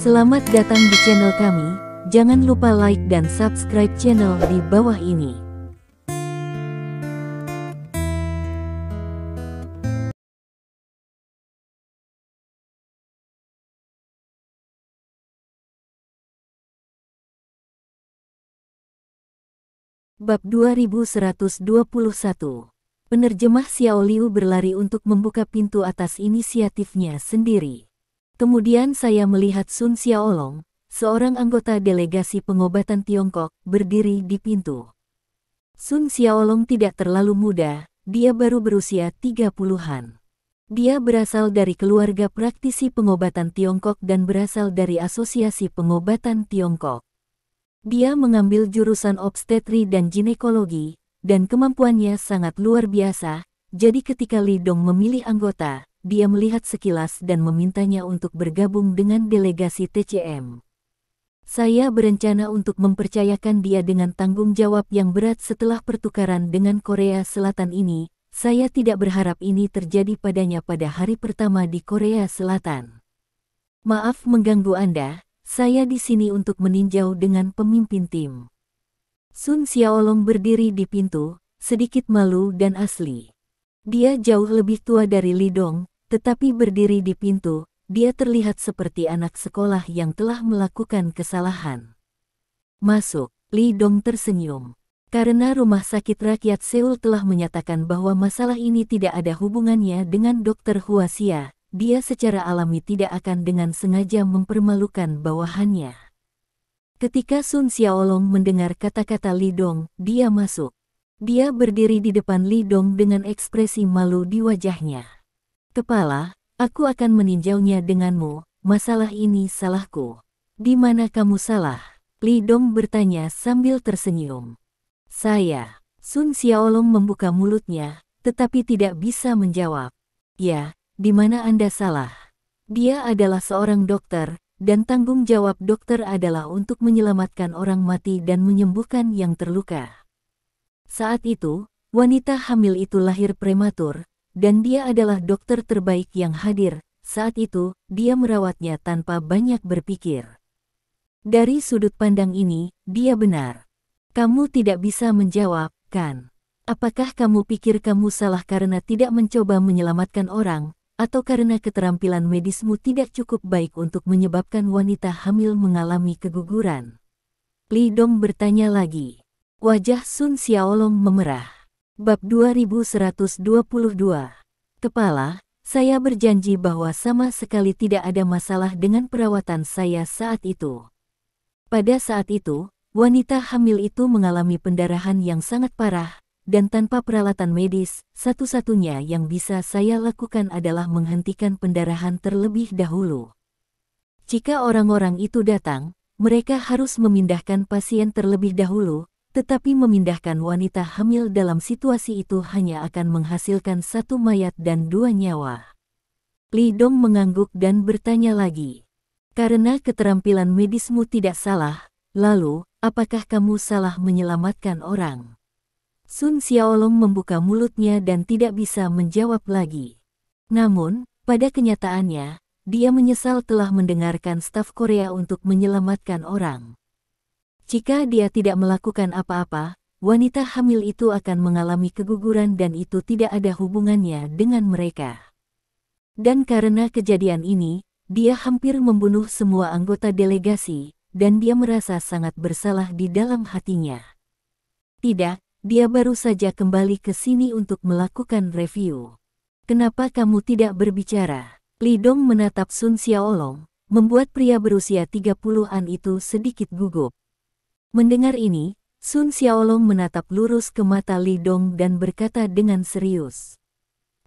Selamat datang di channel kami, jangan lupa like dan subscribe channel di bawah ini. Bab 2121. Penerjemah Xiao Liu berlari untuk membuka pintu atas inisiatifnya sendiri. Kemudian saya melihat Sun Xiaolong, seorang anggota delegasi pengobatan Tiongkok, berdiri di pintu. Sun Xiaolong tidak terlalu muda, dia baru berusia 30-an. Dia berasal dari keluarga praktisi pengobatan Tiongkok dan berasal dari Asosiasi Pengobatan Tiongkok. Dia mengambil jurusan obstetri dan ginekologi, dan kemampuannya sangat luar biasa, jadi ketika Li Dong memilih anggota, dia melihat sekilas dan memintanya untuk bergabung dengan delegasi TCM. Saya berencana untuk mempercayakan dia dengan tanggung jawab yang berat setelah pertukaran dengan Korea Selatan ini. Saya tidak berharap ini terjadi padanya pada hari pertama di Korea Selatan. Maaf mengganggu Anda. Saya di sini untuk meninjau dengan pemimpin tim. Sun Xiaolong berdiri di pintu, sedikit malu dan asli. Dia jauh lebih tua dari Li Dong, tetapi berdiri di pintu, dia terlihat seperti anak sekolah yang telah melakukan kesalahan. Masuk, Li Dong tersenyum. Karena Rumah Sakit Rakyat Seoul telah menyatakan bahwa masalah ini tidak ada hubungannya dengan Dr. Hua Xia. Dia secara alami tidak akan dengan sengaja mempermalukan bawahannya. Ketika Sun Xiaolong mendengar kata-kata Li Dong, dia masuk. Dia berdiri di depan Li Dong dengan ekspresi malu di wajahnya. Kepala, aku akan meninjaunya denganmu, masalah ini salahku. Di mana kamu salah? Li Dong bertanya sambil tersenyum. Saya. Sun Xiaolong membuka mulutnya, tetapi tidak bisa menjawab. Ya. Di mana Anda salah? Dia adalah seorang dokter, dan tanggung jawab dokter adalah untuk menyelamatkan orang mati dan menyembuhkan yang terluka. Saat itu, wanita hamil itu lahir prematur, dan dia adalah dokter terbaik yang hadir. Saat itu, dia merawatnya tanpa banyak berpikir. Dari sudut pandang ini, dia benar. Kamu tidak bisa menjawab, kan? Apakah kamu pikir kamu salah karena tidak mencoba menyelamatkan orang? Atau karena keterampilan medismu tidak cukup baik untuk menyebabkan wanita hamil mengalami keguguran? Li Dong bertanya lagi. Wajah Sun Xiaolong memerah. Bab 2122. Kepala, saya berjanji bahwa sama sekali tidak ada masalah dengan perawatan saya saat itu. Pada saat itu, wanita hamil itu mengalami pendarahan yang sangat parah. Dan tanpa peralatan medis, satu-satunya yang bisa saya lakukan adalah menghentikan pendarahan terlebih dahulu. Jika orang-orang itu datang, mereka harus memindahkan pasien terlebih dahulu, tetapi memindahkan wanita hamil dalam situasi itu hanya akan menghasilkan satu mayat dan dua nyawa. Li Dong mengangguk dan bertanya lagi. Karena keterampilan medismu tidak salah, lalu, apakah kamu salah menyelamatkan orang? Sun Xiaolong membuka mulutnya dan tidak bisa menjawab lagi. Namun, pada kenyataannya, dia menyesal telah mendengarkan staf Korea untuk menyelamatkan orang. Jika dia tidak melakukan apa-apa, wanita hamil itu akan mengalami keguguran dan itu tidak ada hubungannya dengan mereka. Dan karena kejadian ini, dia hampir membunuh semua anggota delegasi, dan dia merasa sangat bersalah di dalam hatinya. Tidak. Dia baru saja kembali ke sini untuk melakukan review. Kenapa kamu tidak berbicara? Li Dong menatap Sun Xiaolong, membuat pria berusia 30-an itu sedikit gugup. Mendengar ini, Sun Xiaolong menatap lurus ke mata Li Dong dan berkata dengan serius.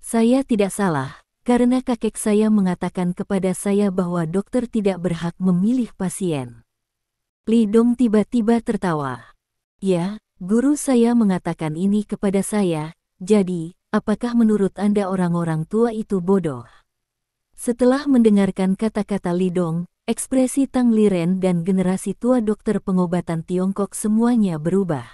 Saya tidak salah, karena kakek saya mengatakan kepada saya bahwa dokter tidak berhak memilih pasien. Li Dong tiba-tiba tertawa. Ya. Guru saya mengatakan ini kepada saya, jadi, apakah menurut Anda orang-orang tua itu bodoh? Setelah mendengarkan kata-kata Li Dong, ekspresi Tang Liren dan generasi tua dokter pengobatan Tiongkok semuanya berubah.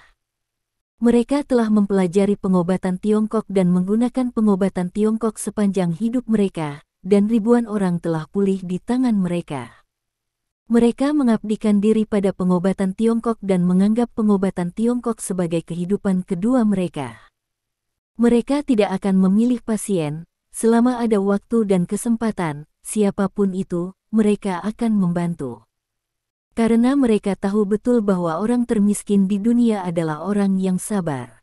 Mereka telah mempelajari pengobatan Tiongkok dan menggunakan pengobatan Tiongkok sepanjang hidup mereka, dan ribuan orang telah pulih di tangan mereka. Mereka mengabdikan diri pada pengobatan Tiongkok dan menganggap pengobatan Tiongkok sebagai kehidupan kedua mereka. Mereka tidak akan memilih pasien, selama ada waktu dan kesempatan, siapapun itu, mereka akan membantu. Karena mereka tahu betul bahwa orang termiskin di dunia adalah orang yang sabar.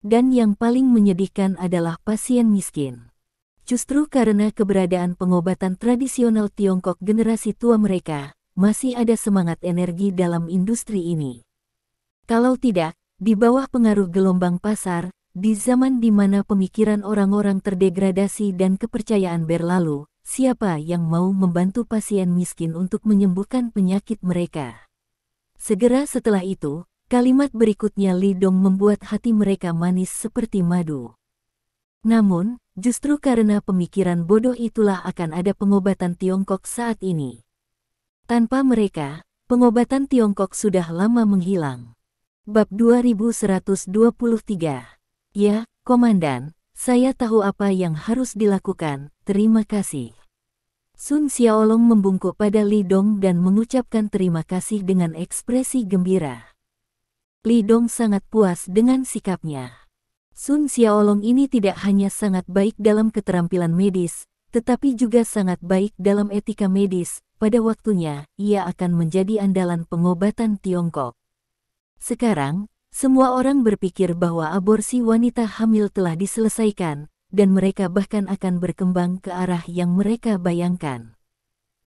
Dan yang paling menyedihkan adalah pasien miskin. Justru karena keberadaan pengobatan tradisional Tiongkok generasi tua mereka, masih ada semangat energi dalam industri ini. Kalau tidak, di bawah pengaruh gelombang pasar, di zaman di mana pemikiran orang-orang terdegradasi dan kepercayaan berlalu, siapa yang mau membantu pasien miskin untuk menyembuhkan penyakit mereka? Segera setelah itu, kalimat berikutnya Li Dong membuat hati mereka manis seperti madu. Namun, justru karena pemikiran bodoh itulah akan ada pengobatan Tiongkok saat ini. Tanpa mereka, pengobatan Tiongkok sudah lama menghilang. Bab 2123. Ya, Komandan, saya tahu apa yang harus dilakukan, terima kasih. Sun Xiaolong membungkuk pada Li Dong dan mengucapkan terima kasih dengan ekspresi gembira. Li Dong sangat puas dengan sikapnya. Sun Xiaolong ini tidak hanya sangat baik dalam keterampilan medis, tetapi juga sangat baik dalam etika medis. Pada waktunya, ia akan menjadi andalan pengobatan Tiongkok. Sekarang, semua orang berpikir bahwa aborsi wanita hamil telah diselesaikan, dan mereka bahkan akan berkembang ke arah yang mereka bayangkan.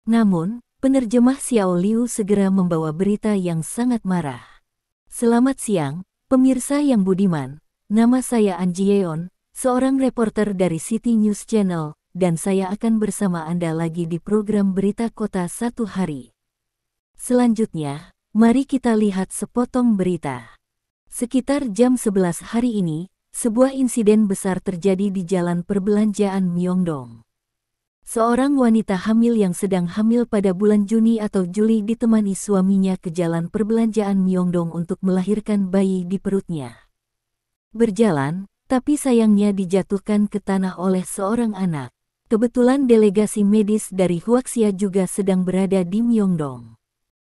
Namun, penerjemah Xiao Liu segera membawa berita yang sangat marah. Selamat siang, pemirsa yang budiman. Nama saya An Jieon, seorang reporter dari City News Channel, dan saya akan bersama Anda lagi di program Berita Kota Satu Hari. Selanjutnya, mari kita lihat sepotong berita. Sekitar jam 11 hari ini, sebuah insiden besar terjadi di jalan perbelanjaan Myeongdong. Seorang wanita hamil yang sedang hamil pada bulan Juni atau Juli ditemani suaminya ke jalan perbelanjaan Myeongdong untuk melahirkan bayi di perutnya. Berjalan, tapi sayangnya dijatuhkan ke tanah oleh seorang anak. Kebetulan delegasi medis dari Huaxia juga sedang berada di Myeongdong.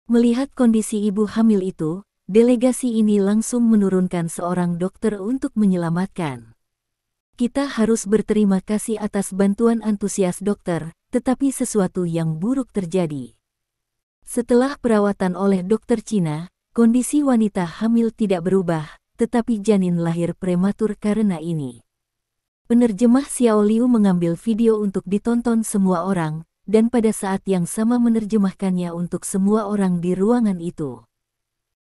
Melihat kondisi ibu hamil itu, delegasi ini langsung menurunkan seorang dokter untuk menyelamatkan. Kita harus berterima kasih atas bantuan antusias dokter, tetapi sesuatu yang buruk terjadi. Setelah perawatan oleh dokter Cina, kondisi wanita hamil tidak berubah, tetapi janin lahir prematur karena ini. Penerjemah Xiao Liu mengambil video untuk ditonton semua orang, dan pada saat yang sama menerjemahkannya untuk semua orang di ruangan itu.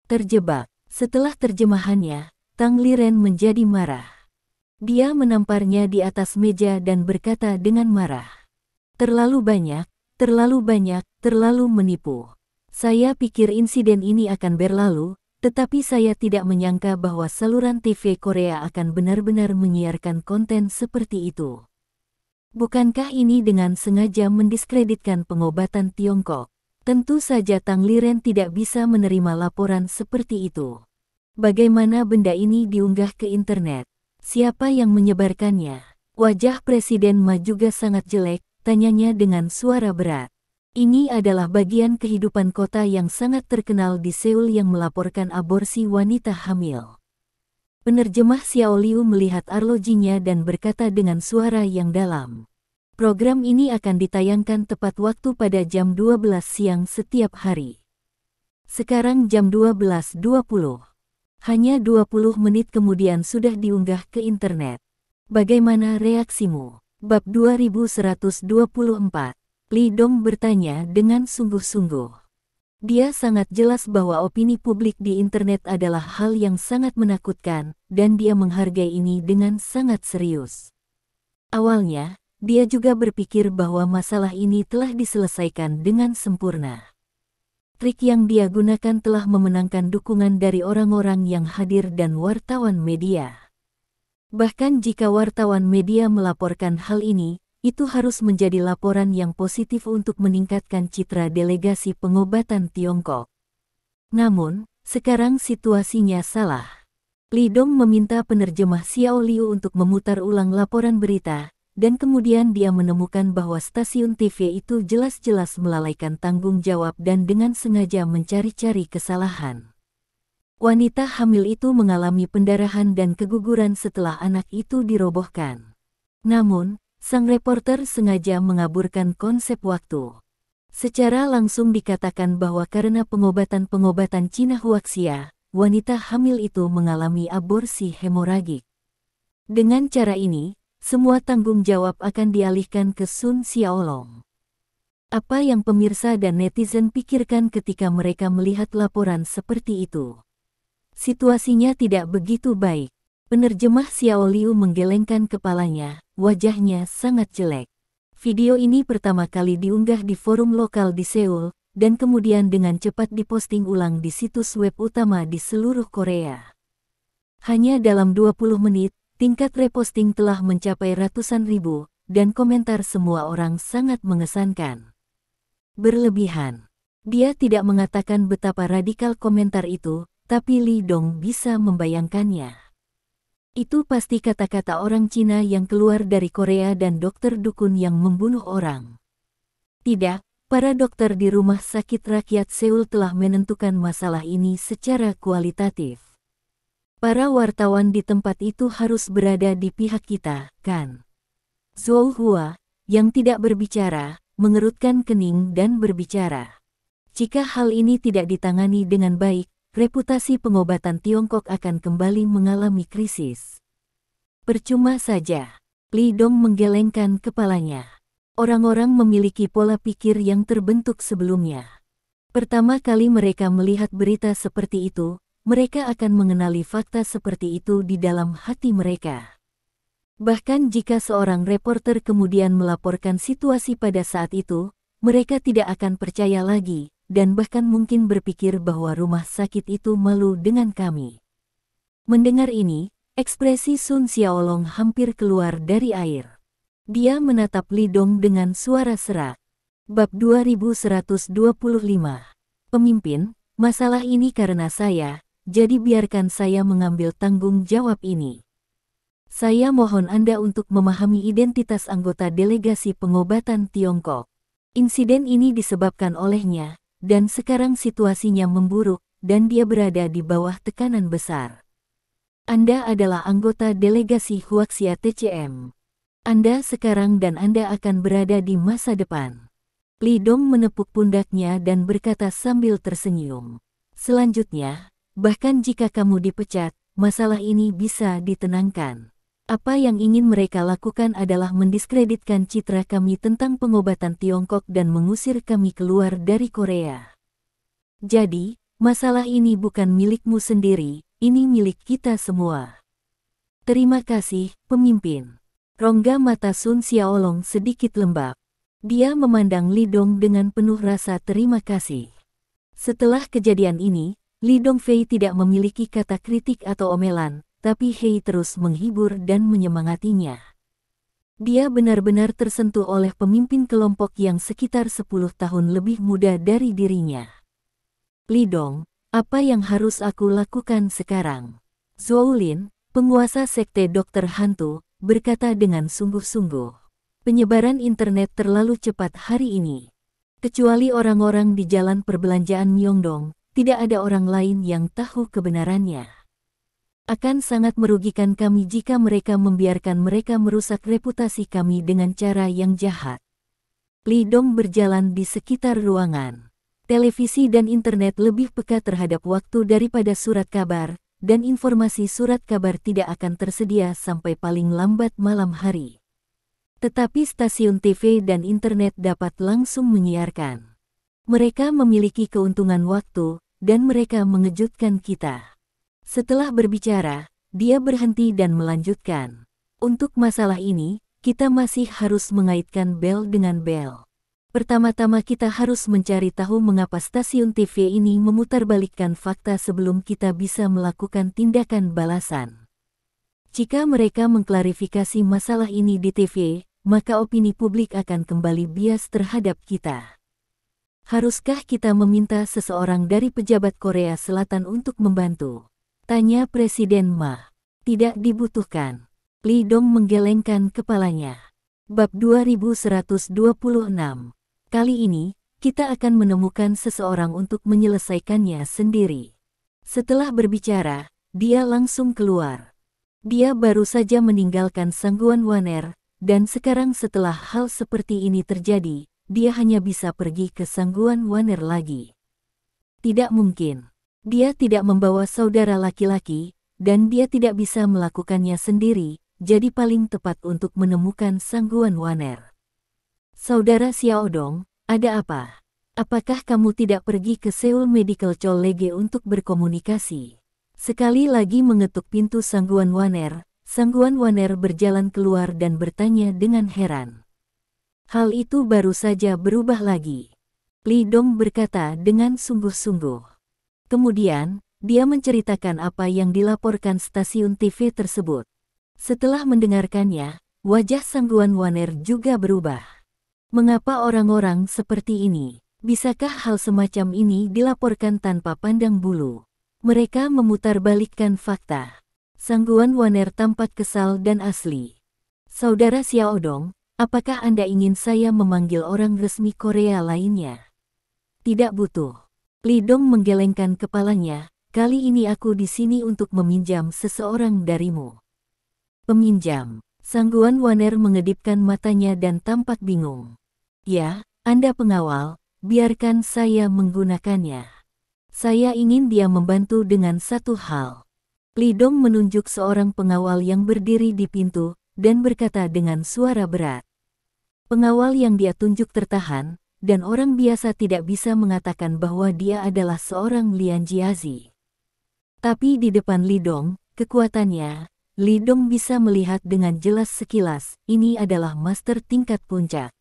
Terjebak. Setelah terjemahannya, Tang Liren menjadi marah. Dia menamparnya di atas meja dan berkata dengan marah. Terlalu banyak, terlalu menipu. Saya pikir insiden ini akan berlalu, tetapi saya tidak menyangka bahwa saluran TV Korea akan benar-benar menyiarkan konten seperti itu. Bukankah ini dengan sengaja mendiskreditkan pengobatan Tiongkok? Tentu saja Tang Liren tidak bisa menerima laporan seperti itu. Bagaimana benda ini diunggah ke internet? Siapa yang menyebarkannya? Wajah Presiden Ma juga sangat jelek, tanyanya dengan suara berat. Ini adalah bagian kehidupan kota yang sangat terkenal di Seoul yang melaporkan aborsi wanita hamil. Penerjemah Xiao Liu melihat arlojinya dan berkata dengan suara yang dalam. Program ini akan ditayangkan tepat waktu pada jam 12 siang setiap hari. Sekarang jam 12.20. Hanya 20 menit kemudian sudah diunggah ke internet. Bagaimana reaksimu? Bab 2124. Li Dong bertanya dengan sungguh-sungguh. Dia sangat jelas bahwa opini publik di internet adalah hal yang sangat menakutkan, dan dia menghargai ini dengan sangat serius. Awalnya, dia juga berpikir bahwa masalah ini telah diselesaikan dengan sempurna. Trik yang dia gunakan telah memenangkan dukungan dari orang-orang yang hadir dan wartawan media. Bahkan jika wartawan media melaporkan hal ini, itu harus menjadi laporan yang positif untuk meningkatkan citra delegasi pengobatan Tiongkok. Namun, sekarang situasinya salah. Li Dong meminta penerjemah Xiao Liu untuk memutar ulang laporan berita, dan kemudian dia menemukan bahwa stasiun TV itu jelas-jelas melalaikan tanggung jawab dan dengan sengaja mencari-cari kesalahan. Wanita hamil itu mengalami pendarahan dan keguguran setelah anak itu dirobohkan. Namun, sang reporter sengaja mengaburkan konsep waktu. Secara langsung dikatakan bahwa karena pengobatan Cina Huaxia, wanita hamil itu mengalami aborsi hemoragik. Dengan cara ini, semua tanggung jawab akan dialihkan ke Sun Xiaolong. Apa yang pemirsa dan netizen pikirkan ketika mereka melihat laporan seperti itu? Situasinya tidak begitu baik. Penerjemah Xiao Liu menggelengkan kepalanya, wajahnya sangat jelek. Video ini pertama kali diunggah di forum lokal di Seoul, dan kemudian dengan cepat diposting ulang di situs web utama di seluruh Korea. Hanya dalam 20 menit, tingkat reposting telah mencapai ratusan ribu, dan komentar semua orang sangat mengesankan. Berlebihan. Dia tidak mengatakan betapa radikal komentar itu, tapi Li Dong bisa membayangkannya. Itu pasti kata-kata orang Cina yang keluar dari Korea dan dokter dukun yang membunuh orang. Tidak, para dokter di rumah sakit rakyat Seoul telah menentukan masalah ini secara kualitatif. Para wartawan di tempat itu harus berada di pihak kita, kan? Zhou Hua, yang tidak berbicara, mengerutkan kening dan berbicara. Jika hal ini tidak ditangani dengan baik, reputasi pengobatan Tiongkok akan kembali mengalami krisis. Percuma saja. Li Dong menggelengkan kepalanya. Orang-orang memiliki pola pikir yang terbentuk sebelumnya. Pertama kali mereka melihat berita seperti itu, mereka akan mengenali fakta seperti itu di dalam hati mereka. Bahkan jika seorang reporter kemudian melaporkan situasi pada saat itu, mereka tidak akan percaya lagi, dan bahkan mungkin berpikir bahwa rumah sakit itu malu dengan kami. Mendengar ini, ekspresi Sun Xiaolong hampir keluar dari air. Dia menatap Li Dong dengan suara serak. Bab 2125. Pemimpin, masalah ini karena saya, jadi biarkan saya mengambil tanggung jawab ini. Saya mohon Anda untuk memahami identitas anggota delegasi pengobatan Tiongkok. Insiden ini disebabkan olehnya, dan sekarang situasinya memburuk, dan dia berada di bawah tekanan besar. Anda adalah anggota delegasi Huaxia TCM. Anda sekarang dan Anda akan berada di masa depan. Li Dong menepuk pundaknya dan berkata sambil tersenyum. Selanjutnya, bahkan jika kamu dipecat, masalah ini bisa ditenangkan. Apa yang ingin mereka lakukan adalah mendiskreditkan citra kami tentang pengobatan Tiongkok dan mengusir kami keluar dari Korea. Jadi, masalah ini bukan milikmu sendiri, ini milik kita semua. Terima kasih, pemimpin. Rongga mata Sun Xiaolong sedikit lembab. Dia memandang Li Dong dengan penuh rasa terima kasih. Setelah kejadian ini, Li Dongfei tidak memiliki kata kritik atau omelan, tapi Hei terus menghibur dan menyemangatinya. Dia benar-benar tersentuh oleh pemimpin kelompok yang sekitar 10 tahun lebih muda dari dirinya. Li Dong, apa yang harus aku lakukan sekarang? Zhou Lin, penguasa sekte dokter hantu, berkata dengan sungguh-sungguh. Penyebaran internet terlalu cepat hari ini. Kecuali orang-orang di jalan perbelanjaan Myeongdong, tidak ada orang lain yang tahu kebenarannya. Akan sangat merugikan kami jika mereka membiarkan mereka merusak reputasi kami dengan cara yang jahat. Li Dong berjalan di sekitar ruangan. Televisi dan internet lebih peka terhadap waktu daripada surat kabar, dan informasi surat kabar tidak akan tersedia sampai paling lambat malam hari. Tetapi stasiun TV dan internet dapat langsung menyiarkan. Mereka memiliki keuntungan waktu, dan mereka mengejutkan kita. Setelah berbicara, dia berhenti dan melanjutkan. Untuk masalah ini, kita masih harus mengaitkan bel dengan bel. Pertama-tama kita harus mencari tahu mengapa stasiun TV ini memutarbalikkan fakta sebelum kita bisa melakukan tindakan balasan. Jika mereka mengklarifikasi masalah ini di TV, maka opini publik akan kembali bias terhadap kita. Haruskah kita meminta seseorang dari pejabat Korea Selatan untuk membantu? Tanya Presiden Ma. Tidak dibutuhkan. Li Dong menggelengkan kepalanya. Bab 2126. Kali ini, kita akan menemukan seseorang untuk menyelesaikannya sendiri. Setelah berbicara, dia langsung keluar. Dia baru saja meninggalkan Sangguan Waner, dan sekarang setelah hal seperti ini terjadi, dia hanya bisa pergi ke Sangguan Waner lagi. Tidak mungkin. Dia tidak membawa saudara laki-laki, dan dia tidak bisa melakukannya sendiri, jadi paling tepat untuk menemukan Sangguan Waner. Saudara Xiaodong, ada apa? Apakah kamu tidak pergi ke Seoul Medical College untuk berkomunikasi? Sekali lagi mengetuk pintu Sangguan Waner berjalan keluar dan bertanya dengan heran. Hal itu baru saja berubah lagi. Li Dong berkata dengan sungguh-sungguh. Kemudian, dia menceritakan apa yang dilaporkan stasiun TV tersebut. Setelah mendengarkannya, wajah Sangguan Waner juga berubah. Mengapa orang-orang seperti ini? Bisakah hal semacam ini dilaporkan tanpa pandang bulu? Mereka memutarbalikkan fakta. Sangguan Waner tampak kesal dan asli. Saudara Xiaodong, apakah Anda ingin saya memanggil orang resmi Korea lainnya? Tidak butuh. Li Dong menggelengkan kepalanya. Kali ini aku di sini untuk meminjam seseorang darimu. Peminjam. Sangguan Waner mengedipkan matanya dan tampak bingung. Ya, Anda pengawal, biarkan saya menggunakannya. Saya ingin dia membantu dengan satu hal. Li Dong menunjuk seorang pengawal yang berdiri di pintu, dan berkata dengan suara berat. Pengawal yang dia tunjuk tertahan, dan orang biasa tidak bisa mengatakan bahwa dia adalah seorang Lian Jiazi. Tapi di depan Li Dong, kekuatannya, Li Dong bisa melihat dengan jelas sekilas, ini adalah master tingkat puncak.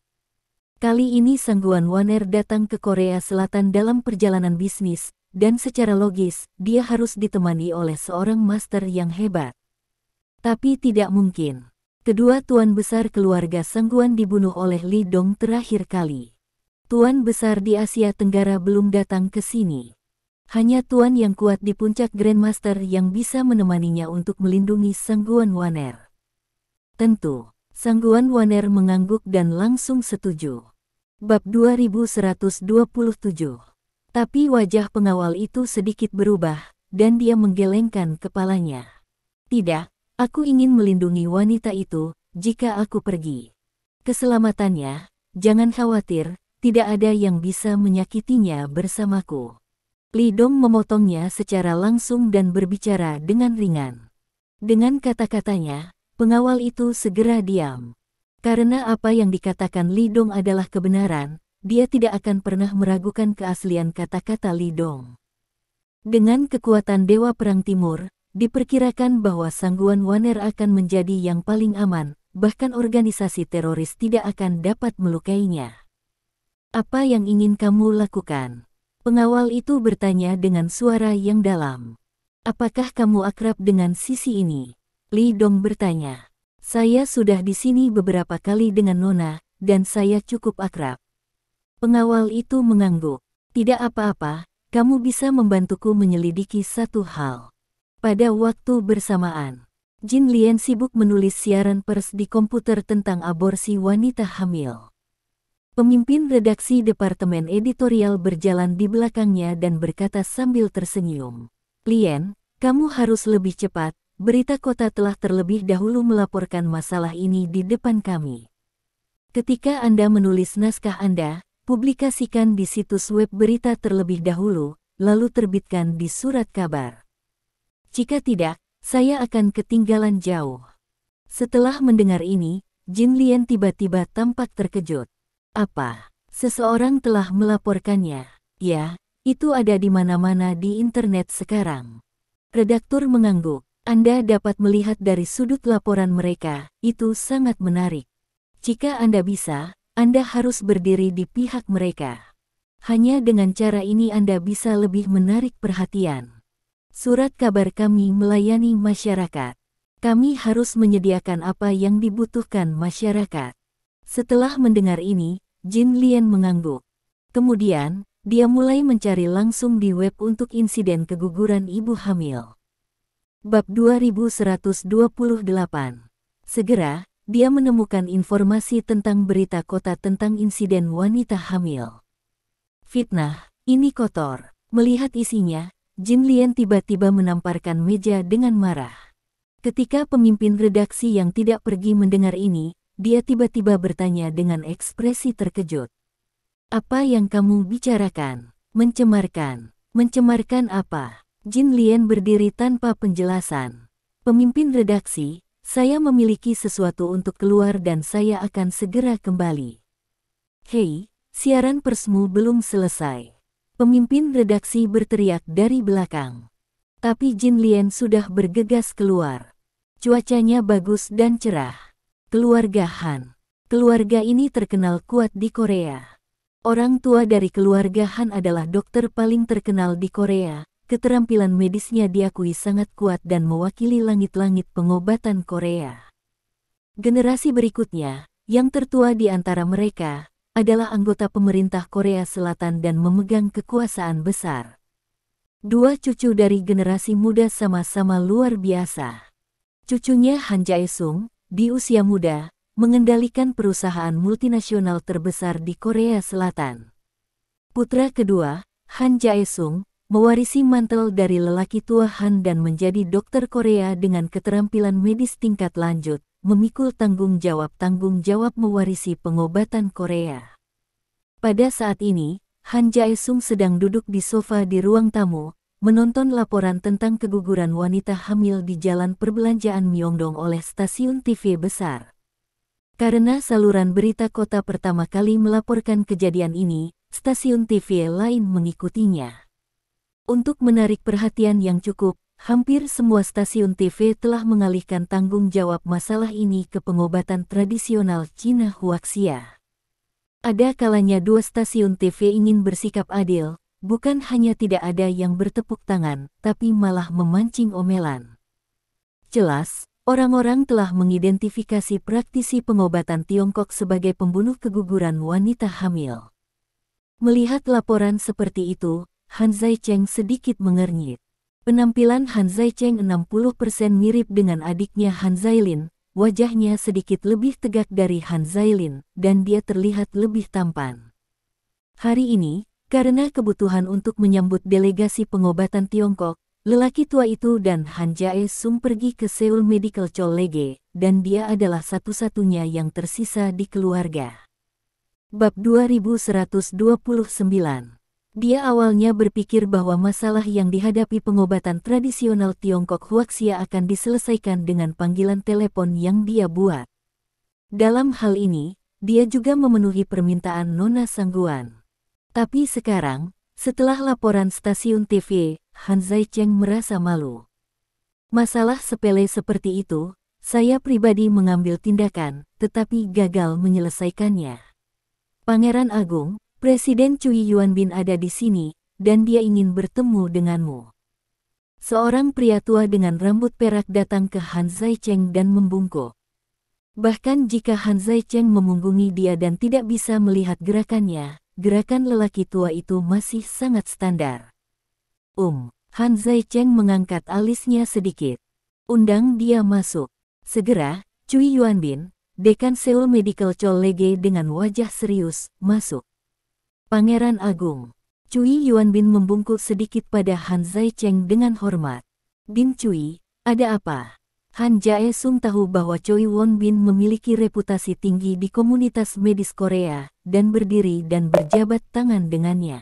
Kali ini Sangguan Waner datang ke Korea Selatan dalam perjalanan bisnis, dan secara logis, dia harus ditemani oleh seorang master yang hebat. Tapi tidak mungkin. Kedua tuan besar keluarga Sangguan dibunuh oleh Li Dong terakhir kali. Tuan besar di Asia Tenggara belum datang ke sini. Hanya tuan yang kuat di puncak Grandmaster yang bisa menemaninya untuk melindungi Sangguan Waner. Tentu, Sangguan Waner mengangguk dan langsung setuju. Bab 2127. Tapi wajah pengawal itu sedikit berubah, dan dia menggelengkan kepalanya. Tidak, aku ingin melindungi wanita itu, jika aku pergi. Keselamatannya, jangan khawatir, tidak ada yang bisa menyakitinya bersamaku. Li Dong memotongnya secara langsung dan berbicara dengan ringan. Dengan kata-katanya, pengawal itu segera diam. Karena apa yang dikatakan Li Dong adalah kebenaran, dia tidak akan pernah meragukan keaslian kata-kata Li Dong. Dengan kekuatan Dewa Perang Timur, diperkirakan bahwa Sangguan Waner akan menjadi yang paling aman, bahkan organisasi teroris tidak akan dapat melukainya. Apa yang ingin kamu lakukan? Pengawal itu bertanya dengan suara yang dalam. Apakah kamu akrab dengan sisi ini? Li Dong bertanya. Saya sudah di sini beberapa kali dengan Nona, dan saya cukup akrab. Pengawal itu mengangguk. Tidak apa-apa, kamu bisa membantuku menyelidiki satu hal. Pada waktu bersamaan, Jin Lian sibuk menulis siaran pers di komputer tentang aborsi wanita hamil. Pemimpin redaksi departemen editorial berjalan di belakangnya dan berkata sambil tersenyum. Lian, kamu harus lebih cepat, berita kota telah terlebih dahulu melaporkan masalah ini di depan kami. Ketika Anda menulis naskah Anda, publikasikan di situs web berita terlebih dahulu, lalu terbitkan di surat kabar. Jika tidak, saya akan ketinggalan jauh. Setelah mendengar ini, Jin Lian tiba-tiba tampak terkejut. Apa? Seseorang telah melaporkannya? Ya, itu ada di mana-mana di internet sekarang. Redaktur mengangguk. Anda dapat melihat dari sudut laporan mereka, itu sangat menarik. Jika Anda bisa, Anda harus berdiri di pihak mereka. Hanya dengan cara ini Anda bisa lebih menarik perhatian. Surat kabar kami melayani masyarakat. Kami harus menyediakan apa yang dibutuhkan masyarakat. Setelah mendengar ini, Jin Lian mengangguk. Kemudian, dia mulai mencari langsung di web untuk insiden keguguran ibu hamil. Bab 2128. Segera, dia menemukan informasi tentang berita kota tentang insiden wanita hamil. Fitnah, ini kotor. Melihat isinya, Jin Lian tiba-tiba menamparkan meja dengan marah. Ketika pemimpin redaksi yang tidak pergi mendengar ini, dia tiba-tiba bertanya dengan ekspresi terkejut. Apa yang kamu bicarakan? Mencemarkan. Mencemarkan apa? Jin Lian berdiri tanpa penjelasan. Pemimpin redaksi, saya memiliki sesuatu untuk keluar dan saya akan segera kembali. Hei, siaran persmu belum selesai. Pemimpin redaksi berteriak dari belakang. Tapi Jin Lian sudah bergegas keluar. Cuacanya bagus dan cerah. Keluarga Han. Keluarga ini terkenal kuat di Korea. Orang tua dari keluarga Han adalah dokter paling terkenal di Korea. Keterampilan medisnya diakui sangat kuat dan mewakili langit-langit pengobatan Korea. Generasi berikutnya, yang tertua di antara mereka, adalah anggota pemerintah Korea Selatan dan memegang kekuasaan besar. Dua cucu dari generasi muda sama-sama luar biasa. Cucunya Han Jae-sung, di usia muda, mengendalikan perusahaan multinasional terbesar di Korea Selatan. Putra kedua, Han Jae-sung, mewarisi mantel dari lelaki tua Han dan menjadi dokter Korea dengan keterampilan medis tingkat lanjut, memikul tanggung jawab mewarisi pengobatan Korea. Pada saat ini, Han Jae-sung sedang duduk di sofa di ruang tamu, menonton laporan tentang keguguran wanita hamil di Jalan Perbelanjaan Myeongdong oleh stasiun TV besar. Karena saluran berita kota pertama kali melaporkan kejadian ini, stasiun TV lain mengikutinya. Untuk menarik perhatian yang cukup, hampir semua stasiun TV telah mengalihkan tanggung jawab masalah ini ke pengobatan tradisional Cina Huaxia. Ada kalanya dua stasiun TV ingin bersikap adil, bukan hanya tidak ada yang bertepuk tangan, tapi malah memancing omelan. Jelas, orang-orang telah mengidentifikasi praktisi pengobatan Tiongkok sebagai pembunuh keguguran wanita hamil. Melihat laporan seperti itu, Han Zaicheng sedikit mengernyit. Penampilan Han Zaicheng 60% mirip dengan adiknya Han Zailin, wajahnya sedikit lebih tegak dari Han Zailin, dan dia terlihat lebih tampan. Hari ini, karena kebutuhan untuk menyambut delegasi pengobatan Tiongkok, lelaki tua itu dan Han Jae-sung pergi ke Seoul Medical College, dan dia adalah satu-satunya yang tersisa di keluarga. Bab 2129. Dia awalnya berpikir bahwa masalah yang dihadapi pengobatan tradisional Tiongkok Huaxia akan diselesaikan dengan panggilan telepon yang dia buat. Dalam hal ini, dia juga memenuhi permintaan Nona Sangguan. Tapi sekarang, setelah laporan stasiun TV, Han Zaicheng merasa malu. Masalah sepele seperti itu, saya pribadi mengambil tindakan, tetapi gagal menyelesaikannya. Pangeran Agung, Presiden Cui Yuanbin ada di sini, dan dia ingin bertemu denganmu. Seorang pria tua dengan rambut perak datang ke Han Zaicheng dan membungkuk. Bahkan jika Han Zaicheng memunggungi dia dan tidak bisa melihat gerakannya, gerakan lelaki tua itu masih sangat standar. Han Zaicheng mengangkat alisnya sedikit. Undang dia masuk. Segera, Cui Yuanbin, dekan Seoul Medical College dengan wajah serius, masuk. Pangeran Agung. Cui Yuanbin membungkuk sedikit pada Han Zaicheng dengan hormat. Bin Cui, ada apa? Han Jae-sung tahu bahwa Cui Yuanbin memiliki reputasi tinggi di komunitas medis Korea, dan berdiri dan berjabat tangan dengannya.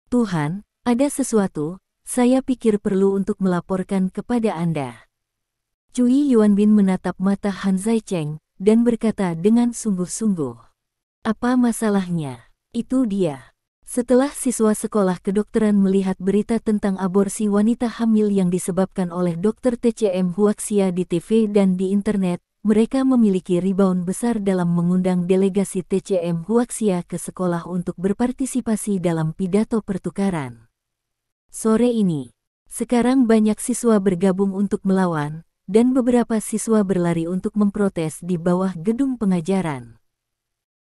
Tuhan, ada sesuatu, saya pikir perlu untuk melaporkan kepada Anda. Cui Yuanbin menatap mata Han Zaicheng, dan berkata dengan sungguh-sungguh. Apa masalahnya? Itu dia. Setelah siswa sekolah kedokteran melihat berita tentang aborsi wanita hamil yang disebabkan oleh dokter TCM Huaxia di TV dan di internet, mereka memiliki rebound besar dalam mengundang delegasi TCM Huaxia ke sekolah untuk berpartisipasi dalam pidato pertukaran. Sore ini, sekarang banyak siswa bergabung untuk melawan, dan beberapa siswa berlari untuk memprotes di bawah gedung pengajaran.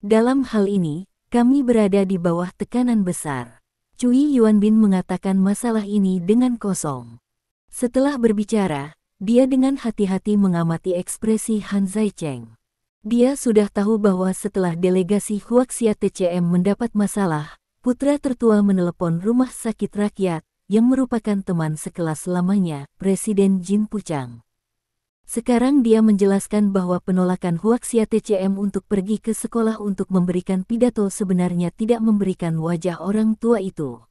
Dalam hal ini, kami berada di bawah tekanan besar. Cui Yuanbin mengatakan masalah ini dengan kosong. Setelah berbicara, dia dengan hati-hati mengamati ekspresi Han Zaicheng. Dia sudah tahu bahwa setelah delegasi Huaxia TCM mendapat masalah, putra tertua menelepon Rumah Sakit Rakyat, yang merupakan teman sekelas lamanya, Presiden Jin Puchang. Sekarang dia menjelaskan bahwa penolakan Huaxia TCM untuk pergi ke sekolah untuk memberikan pidato sebenarnya tidak memberikan wajah orang tua itu.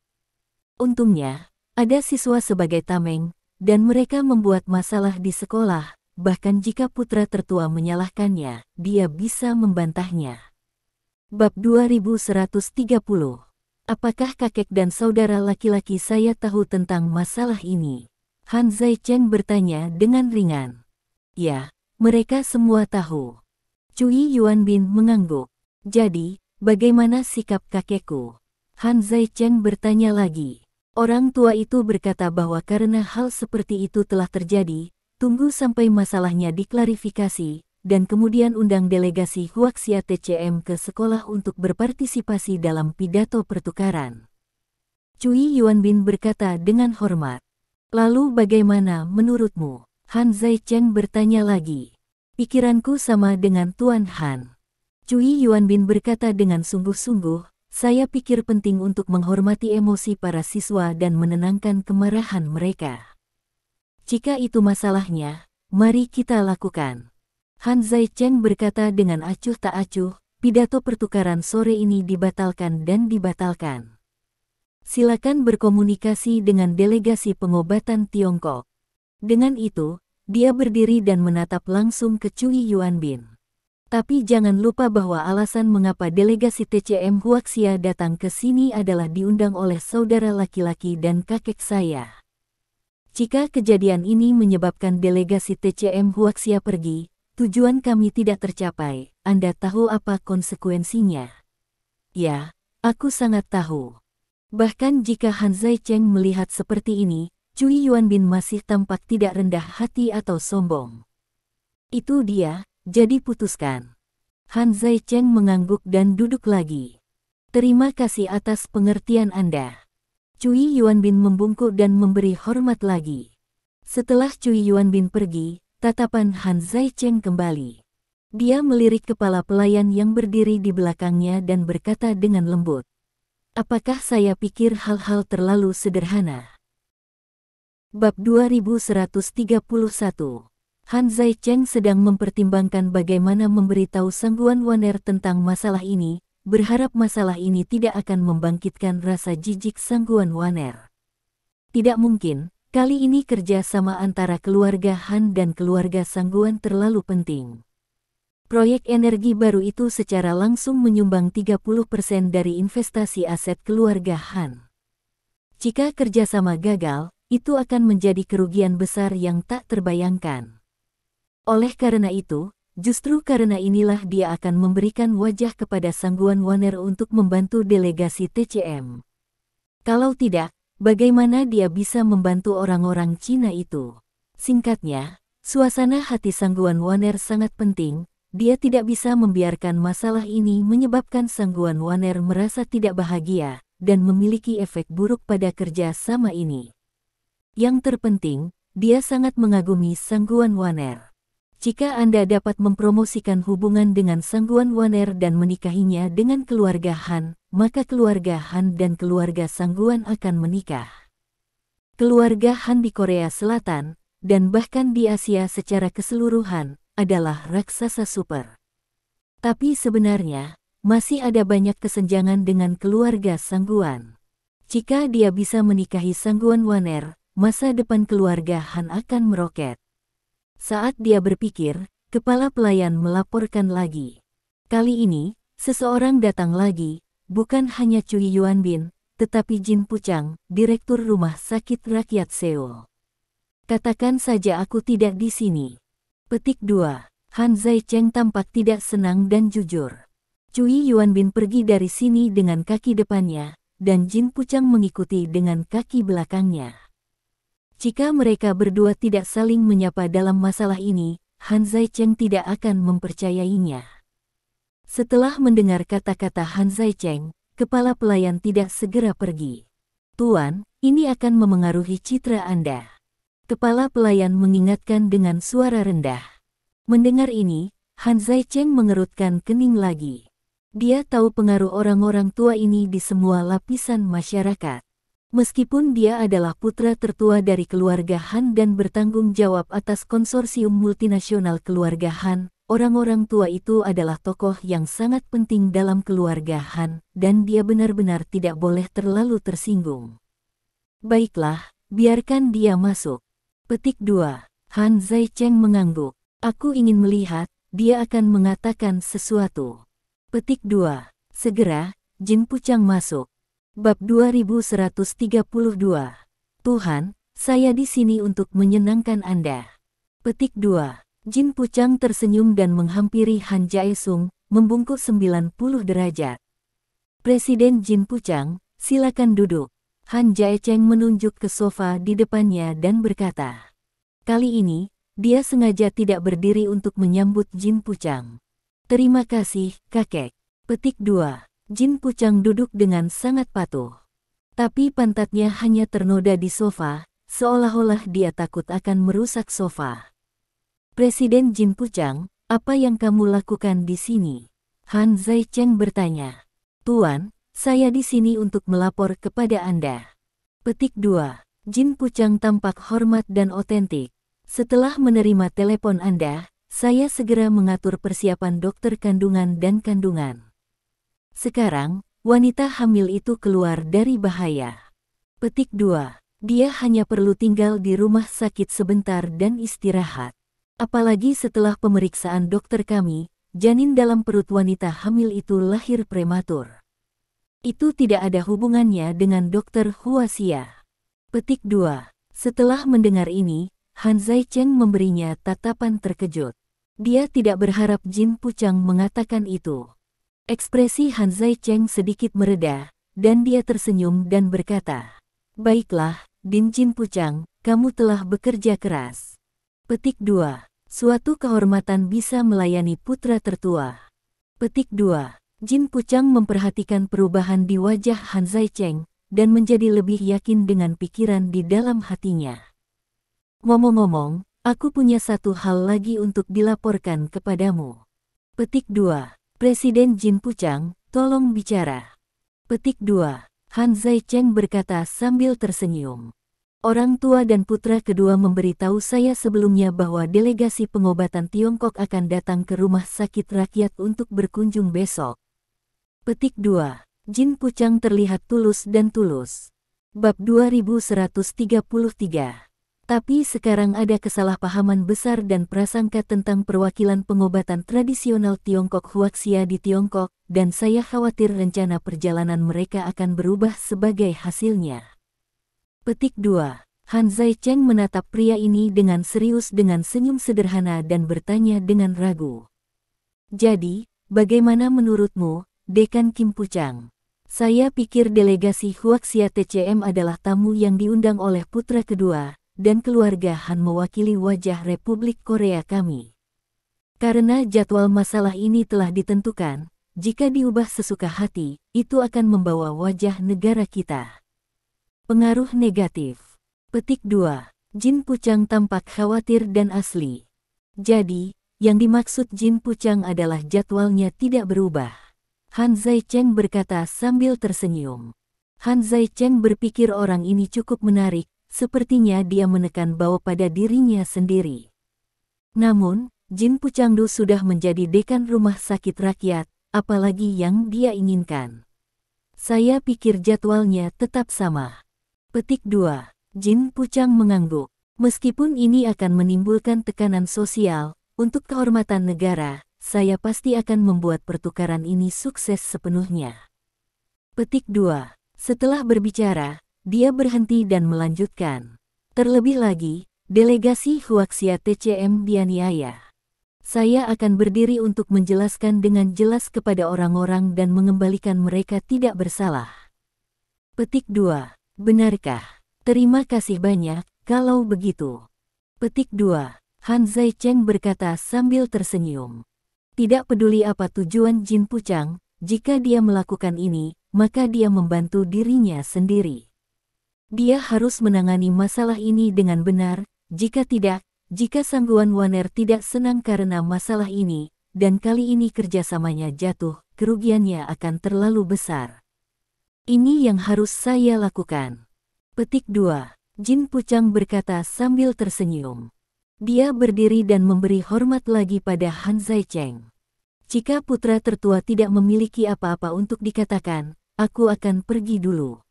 Untungnya, ada siswa sebagai tameng, dan mereka membuat masalah di sekolah. Bahkan jika putra tertua menyalahkannya, dia bisa membantahnya. Bab 2130. Apakah kakek dan saudara laki-laki saya tahu tentang masalah ini? Han Zaicheng bertanya dengan ringan. Ya, mereka semua tahu. Cui Yuanbin mengangguk. Jadi, bagaimana sikap kakekku? Han Zaicheng bertanya lagi. Orang tua itu berkata bahwa karena hal seperti itu telah terjadi, tunggu sampai masalahnya diklarifikasi, dan kemudian undang delegasi Huaxia TCM ke sekolah untuk berpartisipasi dalam pidato pertukaran. Cui Yuanbin berkata dengan hormat. Lalu bagaimana menurutmu? Han Zaicheng bertanya lagi. Pikiranku sama dengan Tuan Han. Cui Yuanbin berkata dengan sungguh-sungguh, saya pikir penting untuk menghormati emosi para siswa dan menenangkan kemarahan mereka. Jika itu masalahnya, mari kita lakukan. Han Zaicheng berkata dengan acuh tak acuh, pidato pertukaran sore ini dibatalkan dan dibatalkan. Silakan berkomunikasi dengan delegasi pengobatan Tiongkok. Dengan itu, dia berdiri dan menatap langsung ke Cui Yuanbin. Tapi jangan lupa bahwa alasan mengapa delegasi TCM Huaxia datang ke sini adalah diundang oleh saudara laki-laki dan kakek saya. Jika kejadian ini menyebabkan delegasi TCM Huaxia pergi, tujuan kami tidak tercapai. Anda tahu apa konsekuensinya? Ya, aku sangat tahu. Bahkan jika Han Zaicheng melihat seperti ini, Cui Yuanbin masih tampak tidak rendah hati atau sombong. Itu dia, jadi putuskan. Han Zaicheng mengangguk dan duduk lagi. Terima kasih atas pengertian Anda. Cui Yuanbin membungkuk dan memberi hormat lagi. Setelah Cui Yuanbin pergi, tatapan Han Zaicheng kembali. Dia melirik kepala pelayan yang berdiri di belakangnya dan berkata dengan lembut. Apakah saya pikir hal-hal terlalu sederhana? Bab 2131. Han Zaicheng sedang mempertimbangkan bagaimana memberitahu Sangguan Waner tentang masalah ini, berharap masalah ini tidak akan membangkitkan rasa jijik Sangguan Waner. Tidak mungkin, kali ini kerja sama antara keluarga Han dan keluarga Sangguan terlalu penting. Proyek energi baru itu secara langsung menyumbang 30% dari investasi aset keluarga Han. Jika kerjasama gagal, itu akan menjadi kerugian besar yang tak terbayangkan. Oleh karena itu, justru karena inilah dia akan memberikan wajah kepada Sangguan Waner untuk membantu delegasi TCM. Kalau tidak, bagaimana dia bisa membantu orang-orang Cina itu? Singkatnya, suasana hati Sangguan Waner sangat penting. Dia tidak bisa membiarkan masalah ini menyebabkan Sangguan Waner merasa tidak bahagia dan memiliki efek buruk pada kerja sama ini. Yang terpenting, dia sangat mengagumi Sangguan Waner. Jika Anda dapat mempromosikan hubungan dengan Sangguan Waner dan menikahinya dengan keluarga Han, maka keluarga Han dan keluarga Sangguan akan menikah. Keluarga Han di Korea Selatan, dan bahkan di Asia secara keseluruhan, adalah raksasa super. Tapi sebenarnya, masih ada banyak kesenjangan dengan keluarga Sangguan. Jika dia bisa menikahi Sangguan Waner, masa depan keluarga Han akan meroket. Saat dia berpikir, kepala pelayan melaporkan lagi. Kali ini, seseorang datang lagi, bukan hanya Cui Yuanbin, tetapi Jin Puchang, Direktur Rumah Sakit Rakyat Seoul. Katakan saja aku tidak di sini. Petik 2. Han Zaicheng tampak tidak senang dan jujur. Cui Yuanbin pergi dari sini dengan kaki depannya, dan Jin Puchang mengikuti dengan kaki belakangnya. Jika mereka berdua tidak saling menyapa dalam masalah ini, Han Zaicheng tidak akan mempercayainya. Setelah mendengar kata-kata Han Zaicheng, kepala pelayan tidak segera pergi. Tuan, ini akan memengaruhi citra Anda. Kepala pelayan mengingatkan dengan suara rendah. Mendengar ini, Han Zaicheng mengerutkan kening lagi. Dia tahu pengaruh orang-orang tua ini di semua lapisan masyarakat. Meskipun dia adalah putra tertua dari keluarga Han dan bertanggung jawab atas konsorsium multinasional keluarga Han, orang-orang tua itu adalah tokoh yang sangat penting dalam keluarga Han, dan dia benar-benar tidak boleh terlalu tersinggung. Baiklah, biarkan dia masuk. Petik 2. Han Zaicheng mengangguk. Aku ingin melihat, dia akan mengatakan sesuatu. Petik 2. Segera, Jin Puchang masuk. Bab 2132. Tuhan, saya di sini untuk menyenangkan Anda. Petik 2. Jin Puchang tersenyum dan menghampiri Han Jaesung, membungkuk 90 derajat. Presiden Jin Puchang, silakan duduk. Han Jaecheng menunjuk ke sofa di depannya dan berkata. Kali ini, dia sengaja tidak berdiri untuk menyambut Jin Puchang. Terima kasih, kakek. Petik 2. Jin Puchang duduk dengan sangat patuh. Tapi pantatnya hanya ternoda di sofa, seolah-olah dia takut akan merusak sofa. Presiden Jin Puchang, apa yang kamu lakukan di sini? Han Zaicheng bertanya. Tuan, saya di sini untuk melapor kepada Anda. Petik 2. Jin Puchang tampak hormat dan otentik. Setelah menerima telepon Anda, saya segera mengatur persiapan dokter kandungan dan kandungan. Sekarang, wanita hamil itu keluar dari bahaya. Petik 2. Dia hanya perlu tinggal di rumah sakit sebentar dan istirahat. Apalagi setelah pemeriksaan dokter kami, janin dalam perut wanita hamil itu lahir prematur. Itu tidak ada hubungannya dengan dokter Huaxia. Petik 2. Setelah mendengar ini, Han Zaicheng memberinya tatapan terkejut. Dia tidak berharap Jin Puchang mengatakan itu. Ekspresi Han Zaicheng sedikit mereda, dan dia tersenyum dan berkata, Baiklah, Din Jin Puchang, kamu telah bekerja keras. Petik 2. Suatu kehormatan bisa melayani putra tertua. Petik 2. Jin Puchang memperhatikan perubahan di wajah Han Zaicheng, dan menjadi lebih yakin dengan pikiran di dalam hatinya. Ngomong-ngomong, aku punya satu hal lagi untuk dilaporkan kepadamu. Petik 2. Presiden Jin Puchang, tolong bicara. Petik 2. Han Zaicheng berkata sambil tersenyum. Orang tua dan putra kedua memberitahu saya sebelumnya bahwa delegasi pengobatan Tiongkok akan datang ke rumah sakit rakyat untuk berkunjung besok. Petik 2. Jin Puchang terlihat tulus dan tulus. Bab 2133. Tapi sekarang ada kesalahpahaman besar dan prasangka tentang perwakilan pengobatan tradisional Tiongkok Huaxia di Tiongkok, dan saya khawatir rencana perjalanan mereka akan berubah sebagai hasilnya. Petik 2. Han Zaicheng menatap pria ini dengan serius dengan senyum sederhana dan bertanya dengan ragu. Jadi, bagaimana menurutmu, Dekan Kim Puchang? Saya pikir delegasi Huaxia TCM adalah tamu yang diundang oleh putra kedua, dan keluarga Han mewakili wajah Republik Korea kami. Karena jadwal masalah ini telah ditentukan, jika diubah sesuka hati, itu akan membawa wajah negara kita. Pengaruh negatif. Petik 2. Jin Puchang tampak khawatir dan asli. Jadi, yang dimaksud Jin Puchang adalah jadwalnya tidak berubah. Han Zaicheng berkata sambil tersenyum. Han Zaicheng berpikir orang ini cukup menarik, sepertinya dia menekan bau pada dirinya sendiri. Namun, Jin Puchangdu sudah menjadi dekan rumah sakit rakyat, apalagi yang dia inginkan. Saya pikir jadwalnya tetap sama. Petik 2. Jin Puchang mengangguk. Meskipun ini akan menimbulkan tekanan sosial, untuk kehormatan negara, saya pasti akan membuat pertukaran ini sukses sepenuhnya. Petik 2. Setelah berbicara, dia berhenti dan melanjutkan. Terlebih lagi, delegasi Huaxia TCM dianiaya. Saya akan berdiri untuk menjelaskan dengan jelas kepada orang-orang dan mengembalikan mereka tidak bersalah. Petik 2. Benarkah? Terima kasih banyak, kalau begitu. Petik 2. Han Zaicheng berkata sambil tersenyum. Tidak peduli apa tujuan Jin Puchang, jika dia melakukan ini, maka dia membantu dirinya sendiri. Dia harus menangani masalah ini dengan benar, jika tidak, jika Sangguan Waner tidak senang karena masalah ini, dan kali ini kerjasamanya jatuh, kerugiannya akan terlalu besar. Ini yang harus saya lakukan. Petik 2. Jin Puchang berkata sambil tersenyum. Dia berdiri dan memberi hormat lagi pada Han Zaicheng. Jika putra tertua tidak memiliki apa-apa untuk dikatakan, aku akan pergi dulu.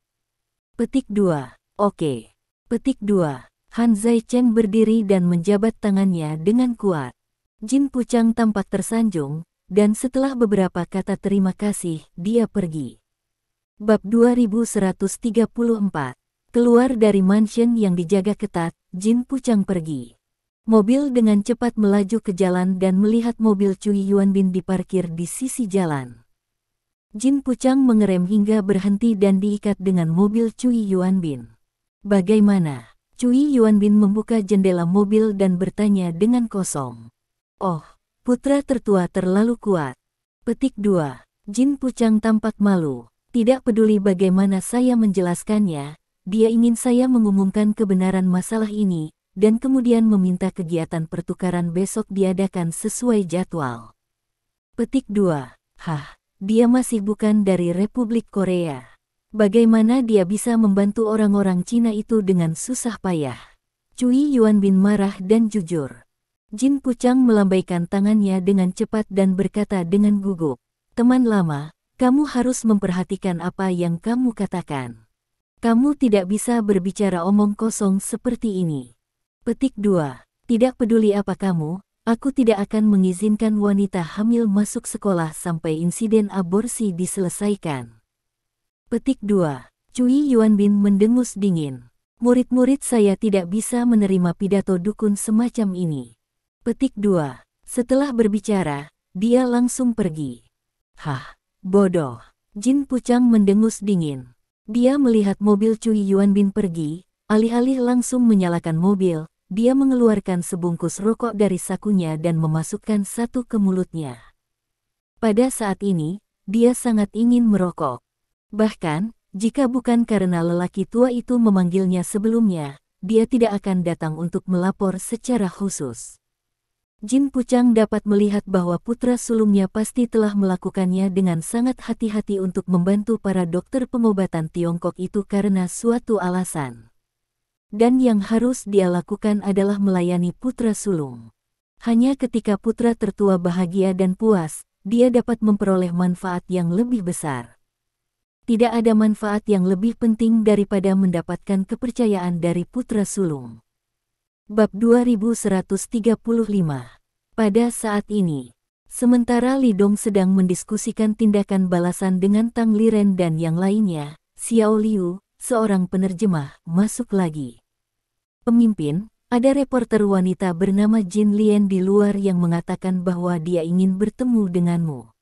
Petik 2. Oke. Petik 2. Han Zaicheng berdiri dan menjabat tangannya dengan kuat. Jin Puchang tampak tersanjung, dan setelah beberapa kata terima kasih, dia pergi. Bab 2134. Keluar dari mansion yang dijaga ketat, Jin Puchang pergi. Mobil dengan cepat melaju ke jalan dan melihat mobil Cui Yuanbin diparkir di sisi jalan. Jin Puchang mengerem hingga berhenti dan diikat dengan mobil Cui Yuanbin. Bagaimana? Cui Yuanbin membuka jendela mobil dan bertanya dengan kosong. Oh, putra tertua terlalu kuat. Petik 2. Jin Puchang tampak malu. Tidak peduli bagaimana saya menjelaskannya, dia ingin saya mengumumkan kebenaran masalah ini, dan kemudian meminta kegiatan pertukaran besok diadakan sesuai jadwal. Petik 2. Hah, dia masih bukan dari Republik Korea. Bagaimana dia bisa membantu orang-orang Cina itu dengan susah payah? Cui Yuanbin marah dan jujur. Jin Puchang melambaikan tangannya dengan cepat dan berkata dengan gugup, "Teman lama, kamu harus memperhatikan apa yang kamu katakan. Kamu tidak bisa berbicara omong kosong seperti ini." Petik 2. Tidak peduli apa kamu, aku tidak akan mengizinkan wanita hamil masuk sekolah sampai insiden aborsi diselesaikan. Petik 2. Cui Yuanbin mendengus dingin. Murid-murid saya tidak bisa menerima pidato dukun semacam ini. Petik 2. Setelah berbicara, dia langsung pergi. Hah, bodoh. Jin Puchang mendengus dingin. Dia melihat mobil Cui Yuanbin pergi, alih-alih langsung menyalakan mobil, dia mengeluarkan sebungkus rokok dari sakunya dan memasukkan satu ke mulutnya. Pada saat ini, dia sangat ingin merokok. Bahkan, jika bukan karena lelaki tua itu memanggilnya sebelumnya, dia tidak akan datang untuk melapor secara khusus. Jin Puchang dapat melihat bahwa putra sulungnya pasti telah melakukannya dengan sangat hati-hati untuk membantu para dokter pengobatan Tiongkok itu karena suatu alasan. Dan yang harus dia lakukan adalah melayani putra sulung. Hanya ketika putra tertua bahagia dan puas, dia dapat memperoleh manfaat yang lebih besar. Tidak ada manfaat yang lebih penting daripada mendapatkan kepercayaan dari putra sulung. Bab 2135. Pada saat ini, sementara Li Dong sedang mendiskusikan tindakan balasan dengan Tang Liren dan yang lainnya, Xiao Liu, seorang penerjemah, masuk lagi. Pemimpin, ada reporter wanita bernama Jin Lian di luar yang mengatakan bahwa dia ingin bertemu denganmu.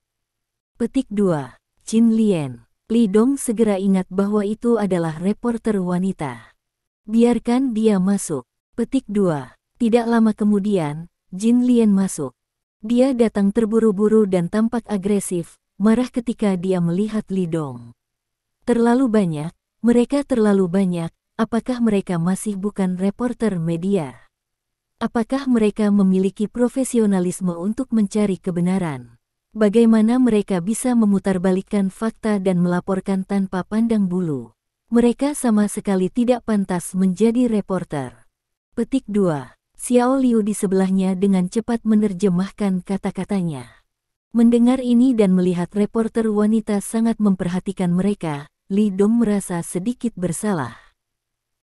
Petik 2. Jin Lian. Li Dong segera ingat bahwa itu adalah reporter wanita. Biarkan dia masuk. Petik 2. Tidak lama kemudian, Jin Lian masuk. Dia datang terburu-buru dan tampak agresif, marah ketika dia melihat Li Dong. Terlalu banyak, mereka terlalu banyak, apakah mereka masih bukan reporter media? Apakah mereka memiliki profesionalisme untuk mencari kebenaran? Bagaimana mereka bisa memutarbalikkan fakta dan melaporkan tanpa pandang bulu? Mereka sama sekali tidak pantas menjadi reporter. Petik 2. Xiao Liu di sebelahnya dengan cepat menerjemahkan kata-katanya. Mendengar ini dan melihat reporter wanita sangat memperhatikan mereka, Li Dong merasa sedikit bersalah.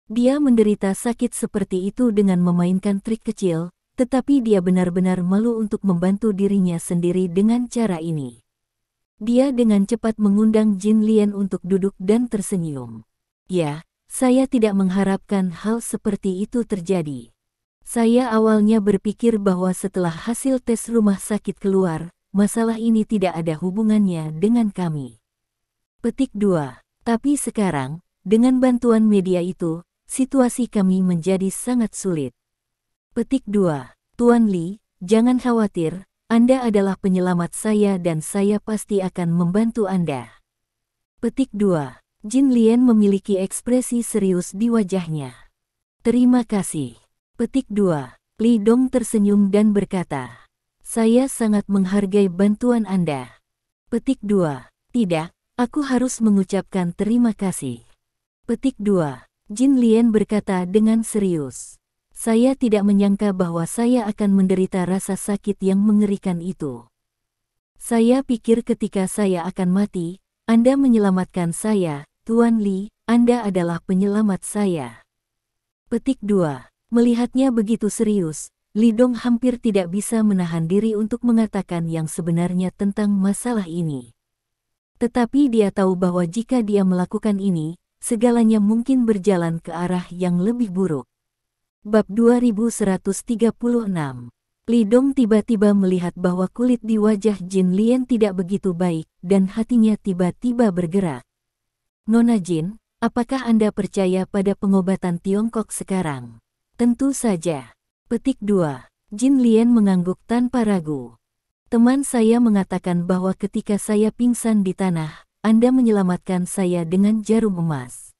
Dia menderita sakit seperti itu dengan memainkan trik kecil, tetapi dia benar-benar malu untuk membantu dirinya sendiri dengan cara ini. Dia dengan cepat mengundang Jin Lian untuk duduk dan tersenyum. Ya, saya tidak mengharapkan hal seperti itu terjadi. Saya awalnya berpikir bahwa setelah hasil tes rumah sakit keluar, masalah ini tidak ada hubungannya dengan kami. Petik 2. Tapi sekarang, dengan bantuan media itu, situasi kami menjadi sangat sulit. Petik 2. Tuan Li, jangan khawatir, Anda adalah penyelamat saya dan saya pasti akan membantu Anda. Petik 2. Jin Lian memiliki ekspresi serius di wajahnya. Terima kasih. Petik 2. Li Dong tersenyum dan berkata, Saya sangat menghargai bantuan Anda. Petik 2. Tidak, aku harus mengucapkan terima kasih. Petik 2. Jin Lian berkata dengan serius. Saya tidak menyangka bahwa saya akan menderita rasa sakit yang mengerikan itu. Saya pikir ketika saya akan mati, Anda menyelamatkan saya, Tuan Li, Anda adalah penyelamat saya. Petik 2. Melihatnya begitu serius, Li Dong hampir tidak bisa menahan diri untuk mengatakan yang sebenarnya tentang masalah ini. Tetapi dia tahu bahwa jika dia melakukan ini, segalanya mungkin berjalan ke arah yang lebih buruk. Bab 2136. Li Dong tiba-tiba melihat bahwa kulit di wajah Jin Lian tidak begitu baik, dan hatinya tiba-tiba bergerak. Nona Jin, apakah Anda percaya pada pengobatan Tiongkok sekarang? Tentu saja. Petik 2. Jin Lian mengangguk tanpa ragu. Teman saya mengatakan bahwa ketika saya pingsan di tanah, Anda menyelamatkan saya dengan jarum emas.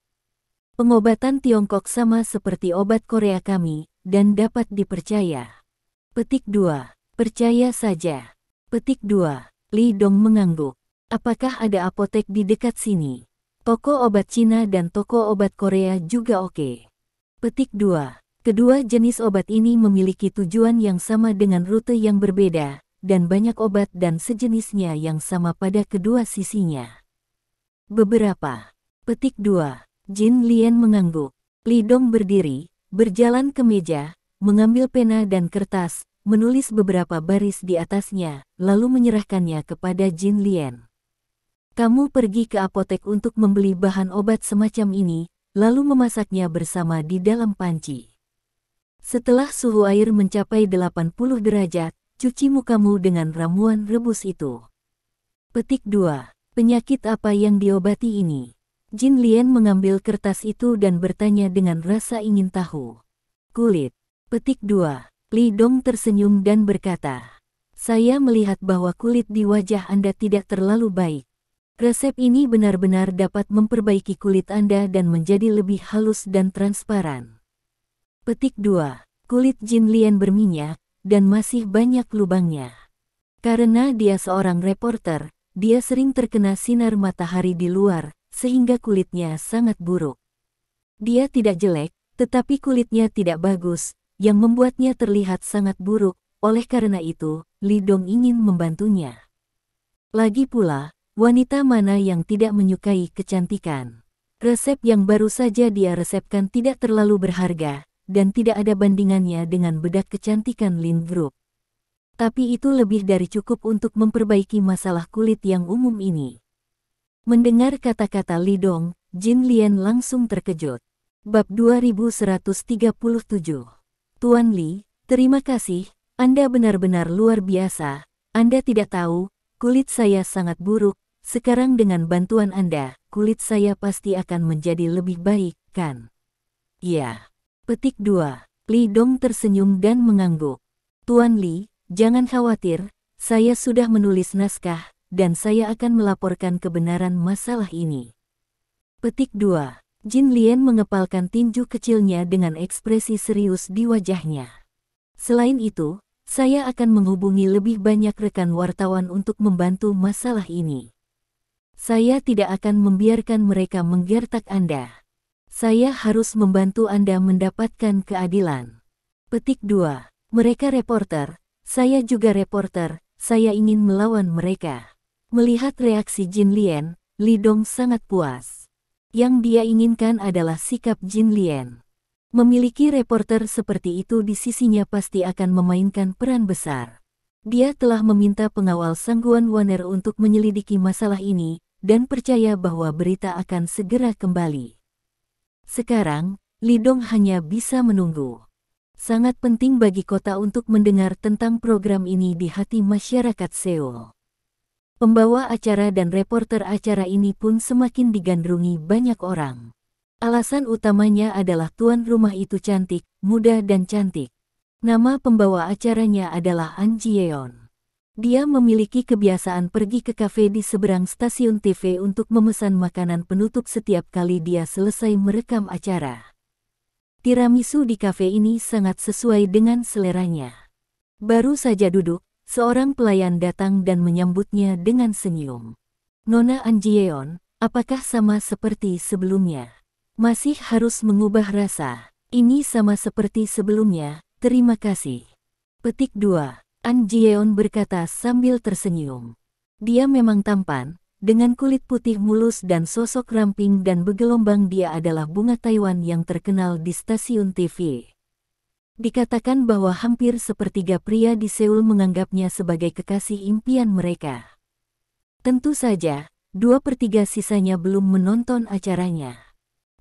Pengobatan Tiongkok sama seperti obat Korea kami, dan dapat dipercaya. Petik 2. Percaya saja. Petik 2. Li Dong mengangguk. Apakah ada apotek di dekat sini? Toko obat Cina dan toko obat Korea juga oke. Petik 2. Kedua jenis obat ini memiliki tujuan yang sama dengan rute yang berbeda, dan banyak obat dan sejenisnya yang sama pada kedua sisinya. Beberapa. Petik 2. Jin Lian mengangguk. Li Dong berdiri, berjalan ke meja, mengambil pena dan kertas, menulis beberapa baris di atasnya, lalu menyerahkannya kepada Jin Lian. Kamu pergi ke apotek untuk membeli bahan obat semacam ini, lalu memasaknya bersama di dalam panci. Setelah suhu air mencapai 80 derajat, cuci mukamu dengan ramuan rebus itu. Petik 2. Penyakit apa yang diobati ini? Jin Lian mengambil kertas itu dan bertanya dengan rasa ingin tahu. Kulit. Petik 2. Li Dong tersenyum dan berkata, saya melihat bahwa kulit di wajah Anda tidak terlalu baik. Resep ini benar-benar dapat memperbaiki kulit Anda dan menjadi lebih halus dan transparan. Petik 2. Kulit Jin Lian berminyak, dan masih banyak lubangnya. Karena dia seorang reporter, dia sering terkena sinar matahari di luar, sehingga kulitnya sangat buruk. Dia tidak jelek, tetapi kulitnya tidak bagus, yang membuatnya terlihat sangat buruk. Oleh karena itu, Li Dong ingin membantunya. Lagi pula, wanita mana yang tidak menyukai kecantikan? Resep yang baru saja dia resepkan tidak terlalu berharga, dan tidak ada bandingannya dengan bedak kecantikan Lin Group. Tapi itu lebih dari cukup untuk memperbaiki masalah kulit yang umum ini. Mendengar kata-kata Li Dong, Jin Lian langsung terkejut. Bab 2137. Tuan Li, terima kasih, Anda benar-benar luar biasa. Anda tidak tahu, kulit saya sangat buruk. Sekarang dengan bantuan Anda, kulit saya pasti akan menjadi lebih baik, kan? Iya. Petik 2. Li Dong tersenyum dan mengangguk. Tuan Li, jangan khawatir, saya sudah menulis naskah, dan saya akan melaporkan kebenaran masalah ini. Petik 2. Jin Lian mengepalkan tinju kecilnya dengan ekspresi serius di wajahnya. Selain itu, saya akan menghubungi lebih banyak rekan wartawan untuk membantu masalah ini. Saya tidak akan membiarkan mereka menggertak Anda. Saya harus membantu Anda mendapatkan keadilan. Petik 2. Mereka reporter, saya juga reporter, saya ingin melawan mereka. Melihat reaksi Jin Lian, Li Dong sangat puas. Yang dia inginkan adalah sikap Jin Lian. Memiliki reporter seperti itu di sisinya pasti akan memainkan peran besar. Dia telah meminta pengawal Sangguan Waner untuk menyelidiki masalah ini, dan percaya bahwa berita akan segera kembali. Sekarang, Li Dong hanya bisa menunggu. Sangat penting bagi kota untuk mendengar tentang program ini di hati masyarakat Seoul. Pembawa acara dan reporter acara ini pun semakin digandrungi banyak orang. Alasan utamanya adalah tuan rumah itu cantik, muda dan cantik. Nama pembawa acaranya adalah An Ji-yeon. Dia memiliki kebiasaan pergi ke kafe di seberang stasiun TV untuk memesan makanan penutup setiap kali dia selesai merekam acara. Tiramisu di kafe ini sangat sesuai dengan seleranya. Baru saja duduk, Seorang pelayan datang dan menyambutnya dengan senyum. Nona An Jeon, apakah sama seperti sebelumnya? Masih harus mengubah rasa. Ini sama seperti sebelumnya, terima kasih. Petik 2. An Jeon berkata sambil tersenyum. Dia memang tampan, dengan kulit putih mulus dan sosok ramping dan bergelombang. Dia adalah bunga Taiwan yang terkenal di stasiun TV. Dikatakan bahwa hampir sepertiga pria di Seoul menganggapnya sebagai kekasih impian mereka. Tentu saja, 2/3 sisanya belum menonton acaranya.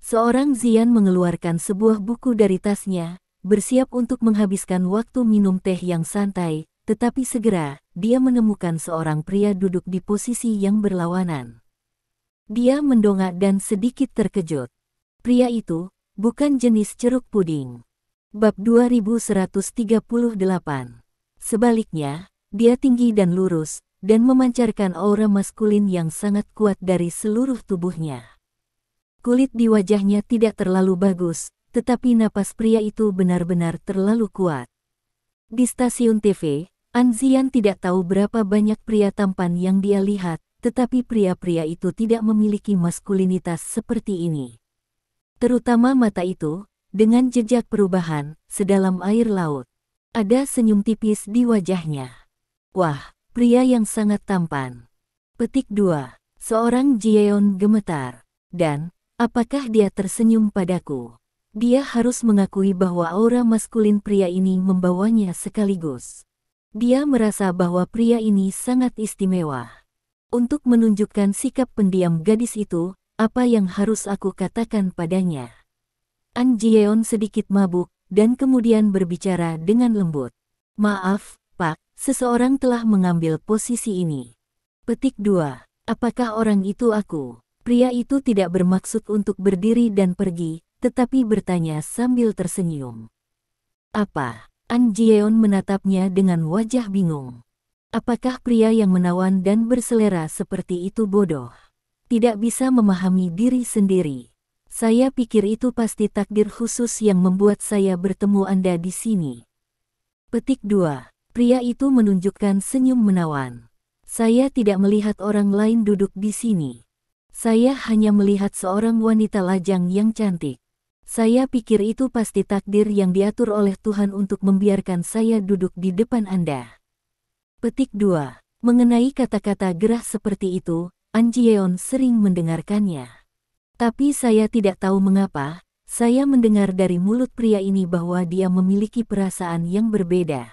Seorang Zian mengeluarkan sebuah buku dari tasnya, bersiap untuk menghabiskan waktu minum teh yang santai, tetapi segera, dia menemukan seorang pria duduk di posisi yang berlawanan. Dia mendongak dan sedikit terkejut. Pria itu, bukan jenis ceruk puding. Bab 2138. Sebaliknya, dia tinggi dan lurus, dan memancarkan aura maskulin yang sangat kuat dari seluruh tubuhnya. Kulit di wajahnya tidak terlalu bagus, tetapi napas pria itu benar-benar terlalu kuat. Di stasiun TV, An Zian tidak tahu berapa banyak pria tampan yang dia lihat, tetapi pria-pria itu tidak memiliki maskulinitas seperti ini. Terutama mata itu, dengan jejak perubahan, sedalam air laut. Ada senyum tipis di wajahnya. Wah, pria yang sangat tampan. Petik 2. Seorang Jeon gemetar. Dan, apakah dia tersenyum padaku? Dia harus mengakui bahwa aura maskulin pria ini membawanya sekaligus. Dia merasa bahwa pria ini sangat istimewa. Untuk menunjukkan sikap pendiam gadis itu, apa yang harus aku katakan padanya? An Jeon sedikit mabuk, dan kemudian berbicara dengan lembut. Maaf, Pak, seseorang telah mengambil posisi ini. Petik 2. Apakah orang itu aku? Pria itu tidak bermaksud untuk berdiri dan pergi, tetapi bertanya sambil tersenyum. Apa? An Jeon menatapnya dengan wajah bingung. Apakah pria yang menawan dan berselera seperti itu bodoh? Tidak bisa memahami diri sendiri. Saya pikir itu pasti takdir khusus yang membuat saya bertemu Anda di sini. Petik 2. Pria itu menunjukkan senyum menawan. Saya tidak melihat orang lain duduk di sini. Saya hanya melihat seorang wanita lajang yang cantik. Saya pikir itu pasti takdir yang diatur oleh Tuhan untuk membiarkan saya duduk di depan Anda. Petik 2. Mengenai kata-kata gerah seperti itu, An Jeon sering mendengarkannya. Tapi saya tidak tahu mengapa, saya mendengar dari mulut pria ini bahwa dia memiliki perasaan yang berbeda.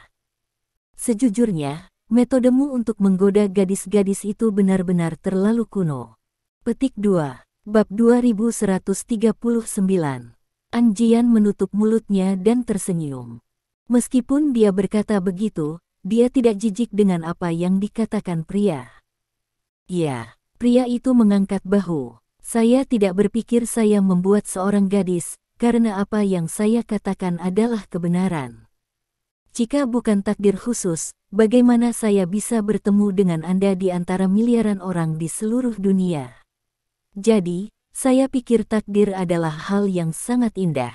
Sejujurnya, metodemu untuk menggoda gadis-gadis itu benar-benar terlalu kuno. Petik 2. Bab 2139. An Jian menutup mulutnya dan tersenyum. Meskipun dia berkata begitu, dia tidak jijik dengan apa yang dikatakan pria. Ya, pria itu mengangkat bahu. Saya tidak berpikir saya membuat seorang gadis, karena apa yang saya katakan adalah kebenaran. Jika bukan takdir khusus, bagaimana saya bisa bertemu dengan Anda di antara miliaran orang di seluruh dunia? Jadi, saya pikir takdir adalah hal yang sangat indah.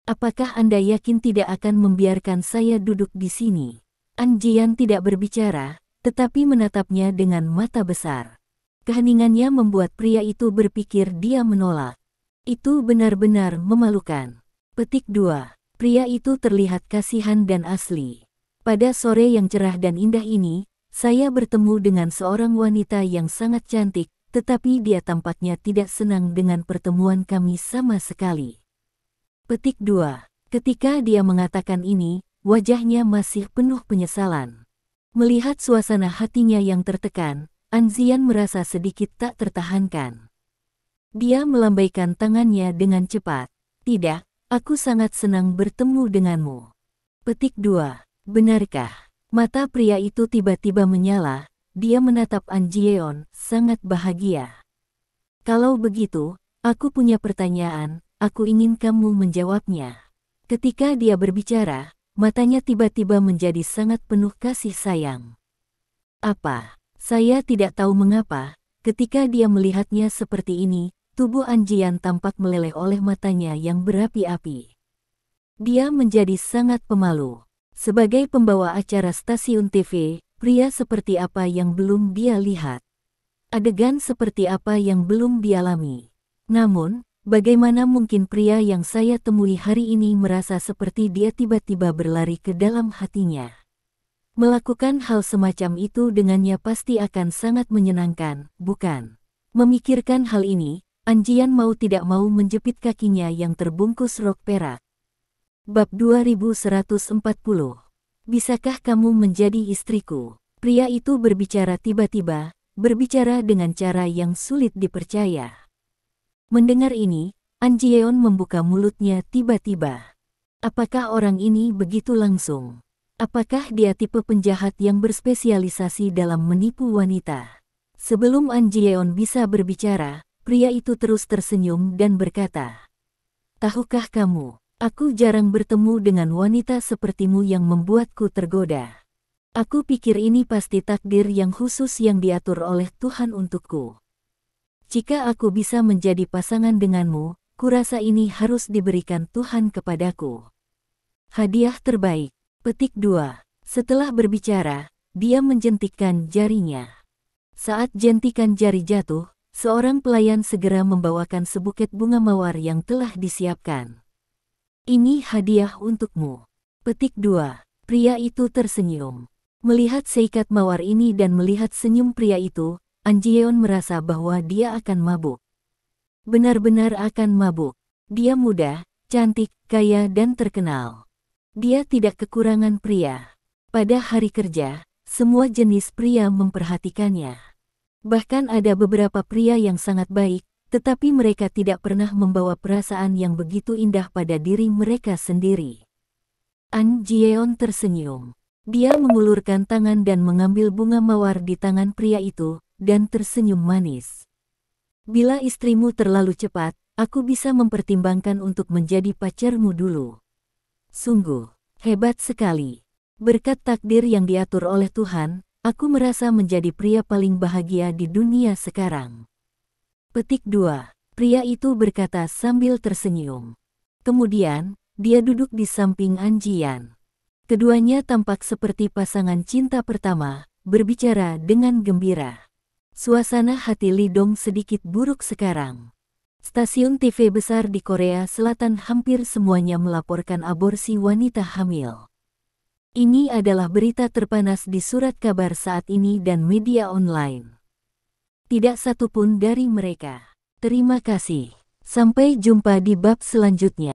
Apakah Anda yakin tidak akan membiarkan saya duduk di sini? An Jian tidak berbicara, tetapi menatapnya dengan mata besar. Keheningannya membuat pria itu berpikir dia menolak. Itu benar-benar memalukan. Petik 2. Pria itu terlihat kasihan dan asli. Pada sore yang cerah dan indah ini, saya bertemu dengan seorang wanita yang sangat cantik, tetapi dia tampaknya tidak senang dengan pertemuan kami sama sekali. Petik 2. Ketika dia mengatakan ini, wajahnya masih penuh penyesalan. Melihat suasana hatinya yang tertekan, An Zian merasa sedikit tak tertahankan. Dia melambaikan tangannya dengan cepat. Tidak, aku sangat senang bertemu denganmu. Petik 2. Benarkah? Mata pria itu tiba-tiba menyala, dia menatap An Jeon, sangat bahagia. Kalau begitu, aku punya pertanyaan, aku ingin kamu menjawabnya. Ketika dia berbicara, matanya tiba-tiba menjadi sangat penuh kasih sayang. Apa? Saya tidak tahu mengapa, ketika dia melihatnya seperti ini, tubuh An Jian tampak meleleh oleh matanya yang berapi-api. Dia menjadi sangat pemalu. Sebagai pembawa acara stasiun TV, Pria seperti apa yang belum dia lihat? Adegan seperti apa yang belum dialami? Namun, bagaimana mungkin pria yang saya temui hari ini merasa seperti dia tiba-tiba berlari ke dalam hatinya? Melakukan hal semacam itu dengannya pasti akan sangat menyenangkan, bukan? Memikirkan hal ini, Anjian mau tidak mau menjepit kakinya yang terbungkus rok perak. Bab 2140. Bisakah kamu menjadi istriku? Pria itu berbicara tiba-tiba, berbicara dengan cara yang sulit dipercaya. Mendengar ini, Anjeon membuka mulutnya tiba-tiba. Apakah orang ini begitu langsung? Apakah dia tipe penjahat yang berspesialisasi dalam menipu wanita? Sebelum Anjeon bisa berbicara, pria itu terus tersenyum dan berkata, "Tahukah kamu, aku jarang bertemu dengan wanita sepertimu yang membuatku tergoda. Aku pikir ini pasti takdir yang khusus yang diatur oleh Tuhan untukku. Jika aku bisa menjadi pasangan denganmu, kurasa ini harus diberikan Tuhan kepadaku. Hadiah terbaik." Petik 2. Setelah berbicara, dia menjentikkan jarinya. Saat jentikan jari jatuh, seorang pelayan segera membawakan sebuket bunga mawar yang telah disiapkan. "Ini hadiah untukmu." Petik 2. Pria itu tersenyum. Melihat seikat mawar ini dan melihat senyum pria itu, Anjeon merasa bahwa dia akan mabuk. Benar-benar akan mabuk. Dia muda, cantik, kaya dan terkenal. Dia tidak kekurangan pria. Pada hari kerja, semua jenis pria memperhatikannya. Bahkan ada beberapa pria yang sangat baik, tetapi mereka tidak pernah membawa perasaan yang begitu indah pada diri mereka sendiri. Anjeon tersenyum. Dia mengulurkan tangan dan mengambil bunga mawar di tangan pria itu, dan tersenyum manis. "Bila istrimu terlalu cepat, aku bisa mempertimbangkan untuk menjadi pacarmu dulu." Sungguh, hebat sekali. Berkat takdir yang diatur oleh Tuhan, aku merasa menjadi pria paling bahagia di dunia sekarang. Petik 2. Pria itu berkata sambil tersenyum. Kemudian, dia duduk di samping Anjian. Keduanya tampak seperti pasangan cinta pertama, berbicara dengan gembira. Suasana hati Lidong sedikit buruk sekarang. Stasiun TV besar di Korea Selatan hampir semuanya melaporkan aborsi wanita hamil. Ini adalah berita terpanas di surat kabar saat ini dan media online. Tidak satu pun dari mereka. Terima kasih. Sampai jumpa di bab selanjutnya.